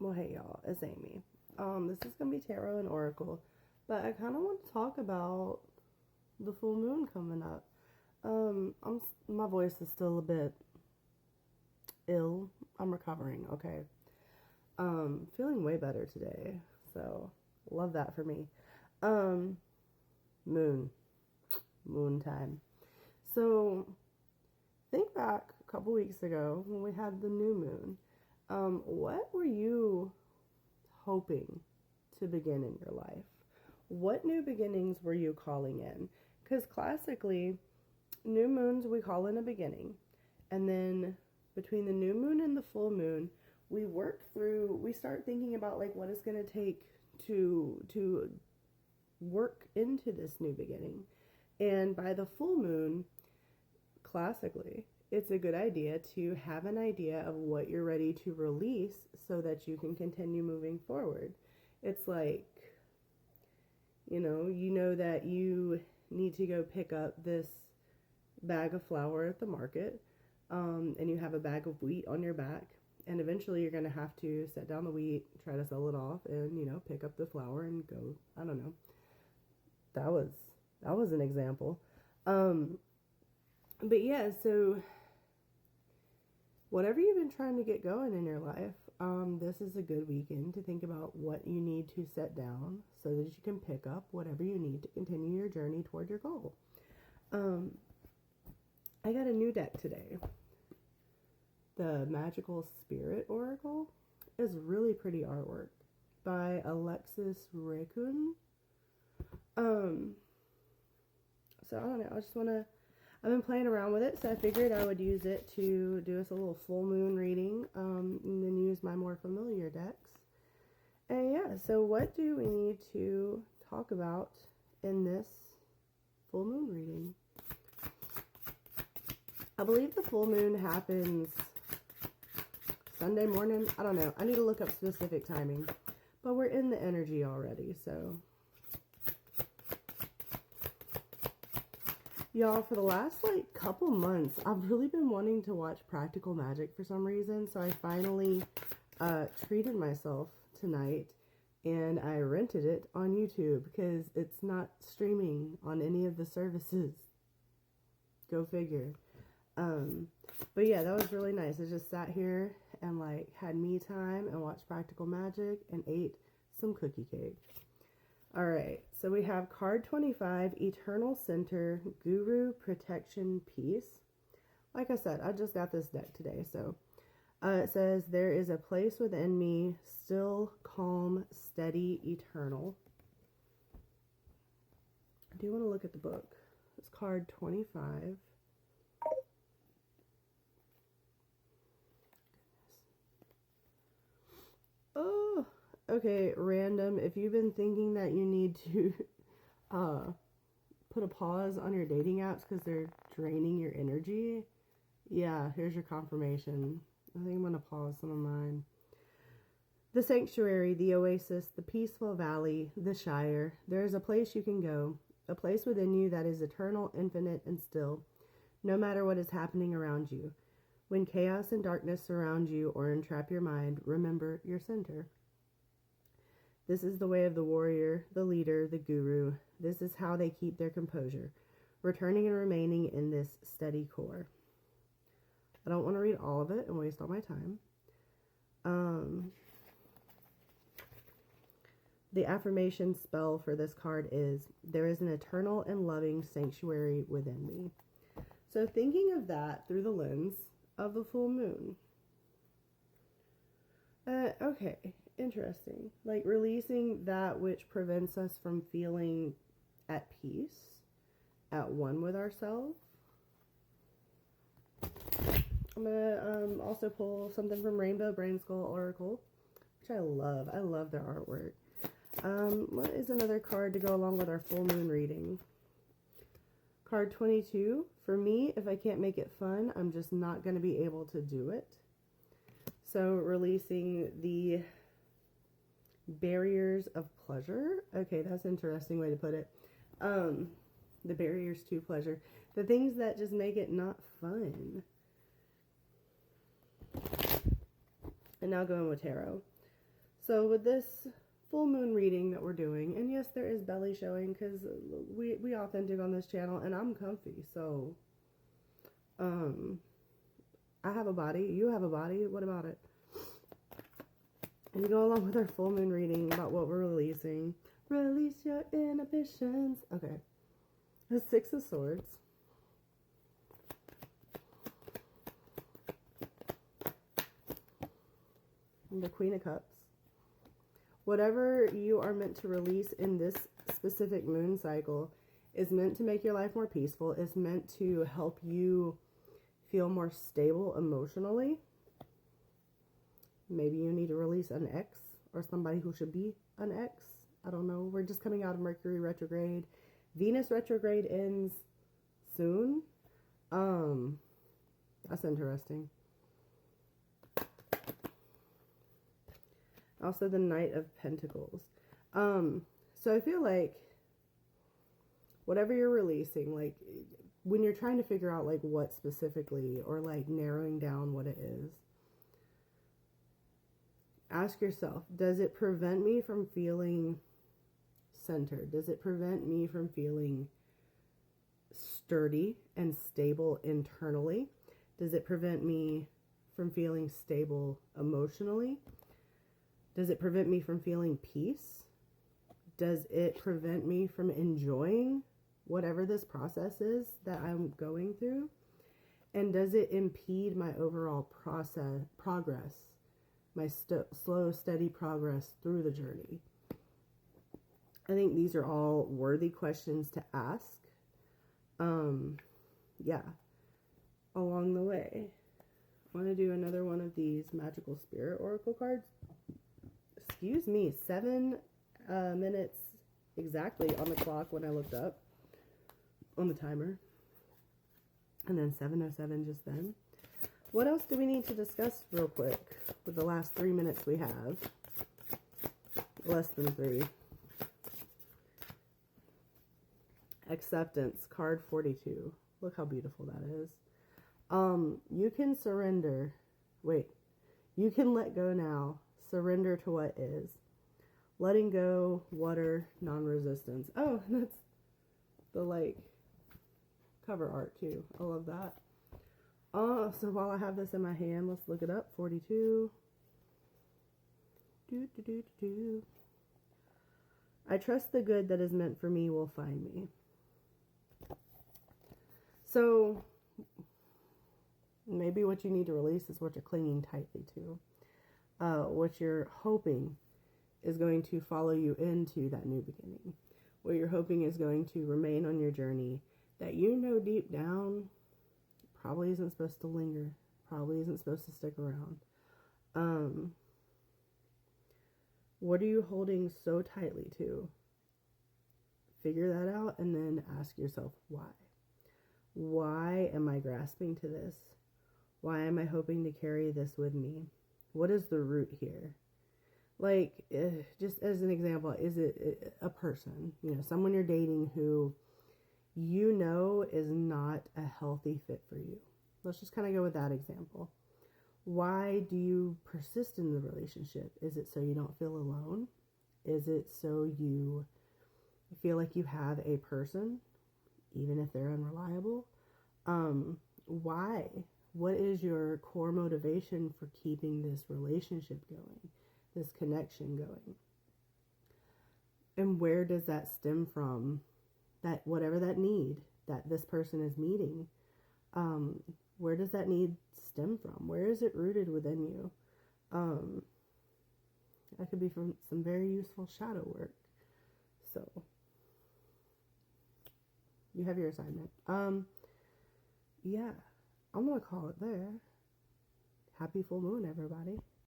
Well, hey y'all, it's Amy. This is gonna be tarot and oracle, but I kind of want to talk about the full moon coming up. My voice is still a bit ill. I'm recovering. Okay. Feeling way better today, so love that for me. Um, moon, moon time. So think back a couple weeks ago when we had the new moon. What were you hoping to begin in your life? What new beginnings were you calling in? Because classically, new moons we call in a beginning. And then between the new moon and the full moon, we start thinking about like what it's going to take to work into this new beginning. And by the full moon, classically, it's a good idea to have an idea of what you're ready to release so that you can continue moving forward. It's like, you know that you need to go pick up this bag of flour at the market, and you have a bag of wheat on your back, and eventually you're going to have to set down the wheat, try to sell it off, and, pick up the flour and go, I don't know. That was an example. But yeah, so whatever you've been trying to get going in your life, this is a good weekend to think about what you need to set down so that you can pick up whatever you need to continue your journey toward your goal. I got a new deck today. The Magical Spirit Oracle is really pretty artwork by Alexis Raccoon. So I don't know, I've been playing around with it, so I figured I would use it to do us a little full moon reading, and then use my more familiar decks. And yeah, so what do we need to talk about in this full moon reading? I believe the full moon happens Sunday morning. I don't know. I need to look up specific timing, but we're in the energy already, so... Y'all, for the last, couple months, I've really been wanting to watch Practical Magic for some reason, so I finally treated myself tonight, and I rented it on YouTube, because it's not streaming on any of the services. Go figure. But yeah, that was really nice. I just sat here and, had me time and watched Practical Magic and ate some cookie cake. Alright, so we have card 25, Eternal Center, Guru, Protection, Peace. Like I said, I just got this deck today, so it says, there is a place within me, still, calm, steady, eternal. I do want to look at the book. It's card 25. Goodness. Oh! Okay, random, if you've been thinking that you need to put a pause on your dating apps because they're draining your energy, yeah, here's your confirmation. I think I'm going to pause some of mine. The sanctuary, the oasis, the peaceful valley, the Shire. There is a place you can go, a place within you that is eternal, infinite, and still, no matter what is happening around you. When chaos and darkness surround you or entrap your mind, remember your center. This is the way of the warrior, the leader, the guru. This is how they keep their composure, returning and remaining in this steady core. I don't want to read all of it and waste all my time. The affirmation spell for this card is, there is an eternal and loving sanctuary within me. So thinking of that through the lens of the full moon. Okay. Interesting. Releasing that which prevents us from feeling at peace, at one with ourselves. I'm going to also pull something from Rainbow Brain Skull Oracle, which I love. I love their artwork. What is another card to go along with our full moon reading? Card 22. For me, if I can't make it fun, I'm just not going to be able to do it. So releasing the barriers of pleasure. Okay, that's an interesting way to put it. The barriers to pleasure. The things that just make it not fun. And now going with tarot. So with this full moon reading that we're doing, and yes, there is belly showing because we authentic on this channel, and I'm comfy, so I have a body, you have a body, what about it? And you go along with our full moon reading about what we're releasing. Release your inhibitions. Okay. The Six of Swords. And the Queen of Cups. Whatever you are meant to release in this specific moon cycle is meant to make your life more peaceful. It's meant to help you feel more stable emotionally. Maybe you need to release an ex or somebody who should be an ex. I don't know. We're just coming out of Mercury retrograde. Venus retrograde ends soon. That's interesting. Also the Knight of Pentacles. So I feel like whatever you're releasing, like when you're trying to figure out like what specifically, or like narrowing down what it is, ask yourself, does it prevent me from feeling centered? Does it prevent me from feeling sturdy and stable internally? Does it prevent me from feeling stable emotionally? Does it prevent me from feeling peace? Does it prevent me from enjoying whatever this process is that I'm going through? And does it impede my overall progress, my slow, steady progress through the journey? I think these are all worthy questions to ask. Yeah, along the way. I want to do another one of these Magical Spirit Oracle cards. Excuse me, 7 minutes exactly on the clock when I looked up on the timer. And then 7:07 just then. What else do we need to discuss real quick with the last 3 minutes we have? Less than 3. Acceptance, card 42. Look how beautiful that is. You can surrender. Wait. You can let go now. Surrender to what is. Letting go, water, non-resistance. Oh, that's the, like, cover art, too. I love that. So while I have this in my hand, let's look it up. 42. I trust the good that is meant for me will find me. So, maybe what you need to release is what you're clinging tightly to. What you're hoping is going to follow you into that new beginning. What you're hoping is going to remain on your journey that you know deep down probably isn't supposed to linger, probably isn't supposed to stick around. What are you holding so tightly to? Figure that out and then ask yourself why. Why am I grasping to this? Why am I hoping to carry this with me? What is the root here? Like, just as an example, is it a person, someone you're dating who you know is not a healthy fit for you? Let's just kind of go with that example. Why do you persist in the relationship? Is it so you don't feel alone? Is it so you feel like you have a person, even if they're unreliable? Why? What is your core motivation for keeping this relationship going, this connection going? And where does that stem from? That whatever that need that this person is meeting, where does that need stem from? Where is it rooted within you? That could be from some very useful shadow work. So you have your assignment. Yeah, I'm gonna call it there. Happy full moon, everybody.